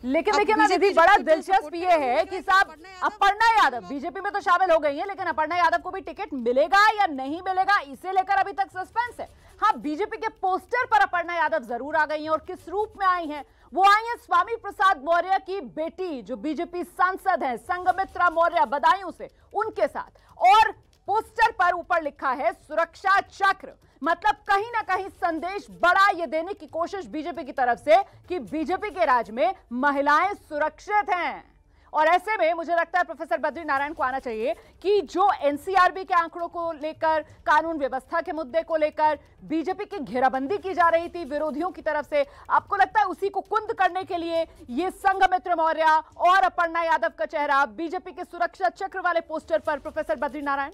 लेकिन देखिए ना दीदी, बड़ा दिलचस्प ये है कि साहब अपर्णा यादव बीजेपी में तो शामिल हो गई है, लेकिन अपर्णा यादव को भी टिकट मिलेगा या नहीं मिलेगा, इसे लेकर अभी तक सस्पेंस है। हाँ, बीजेपी के पोस्टर पर अपर्णा यादव जरूर आ गई हैं, और किस रूप में आई हैं? वो आई हैं स्वामी प्रसाद मौर्य की बेटी, जो बीजेपी सांसद हैं, संघमित्रा मौर्य, बदायूं से, उनके साथ। और पोस्टर पर ऊपर लिखा है सुरक्षा चक्र, मतलब कहीं ना कहीं संदेश बड़ा ये देने की कोशिश बीजेपी की तरफ से कि बीजेपी के राज में महिलाएं सुरक्षित हैं। और ऐसे में मुझे लगता है प्रोफेसर बद्री नारायण को आना चाहिए कि जो एनसीआरबी के आंकड़ों को लेकर, कानून व्यवस्था के मुद्दे को लेकर बीजेपी की घेराबंदी की जा रही थी विरोधियों की तरफ से, आपको लगता है उसी को कुंद करने के लिए ये संघमित्रा मौर्य और अपर्णा यादव का चेहरा बीजेपी के सुरक्षा चक्र वाले पोस्टर पर? प्रोफेसर बद्री नारायण,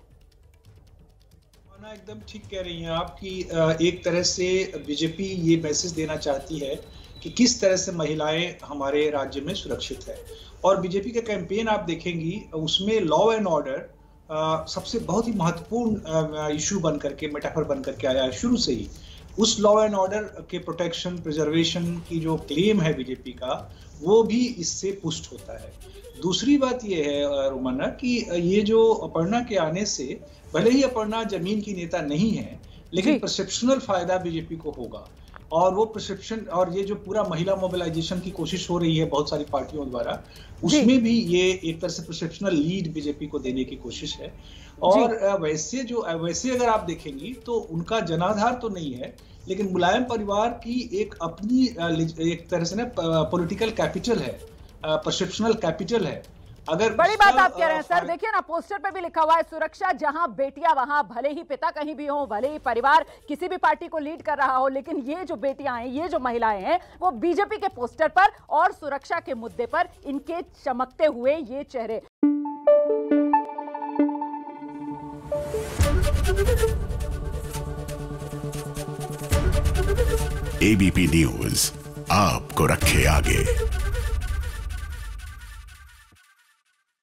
एकदम ठीक कह रही हैं आप कि एक तरह से बीजेपी ये मैसेज देना चाहती है कि किस तरह से महिलाएं हमारे राज्य में सुरक्षित है। और बीजेपी का कैंपेन आप देखेंगी, उसमें लॉ एंड ऑर्डर सबसे बहुत ही महत्वपूर्ण इशू बन करके, मेटाफर बन करके आया है शुरू से ही। उस लॉ एंड ऑर्डर के प्रोटेक्शन, प्रिजर्वेशन की जो क्लेम है बीजेपी का, वो भी इससे पुष्ट होता है। दूसरी बात ये है रोमाना कि ये जो अपर्णा के आने से, भले ही अपर्णा जमीन की नेता नहीं है, लेकिन परसेप्शनल फायदा बीजेपी को होगा। और वो परसेप्शन, और ये जो पूरा महिला मोबिलाइजेशन की कोशिश हो रही है बहुत सारी पार्टियों द्वारा, उसमें भी ये एक तरह से परसेप्शनल लीड बीजेपी को देने की कोशिश है। और वैसे अगर आप देखेंगी तो उनका जनाधार तो नहीं है, लेकिन मुलायम परिवार की एक अपनी एक तरह से ना पॉलिटिकल कैपिटल है, परसेप्शनल कैपिटल है। अगर बड़ी बात आप कह रहे हैं सर। देखिए ना, पोस्टर पे भी लिखा हुआ है सुरक्षा जहां बेटियां वहां, भले ही पिता कहीं भी हो, भले ही परिवार किसी भी पार्टी को लीड कर रहा हो, लेकिन ये जो बेटियां हैं, ये जो महिलाएं हैं, वो बीजेपी के पोस्टर पर और सुरक्षा के मुद्दे पर इनके चमकते हुए ये चेहरे। एबीपी न्यूज आपको रखे आगे।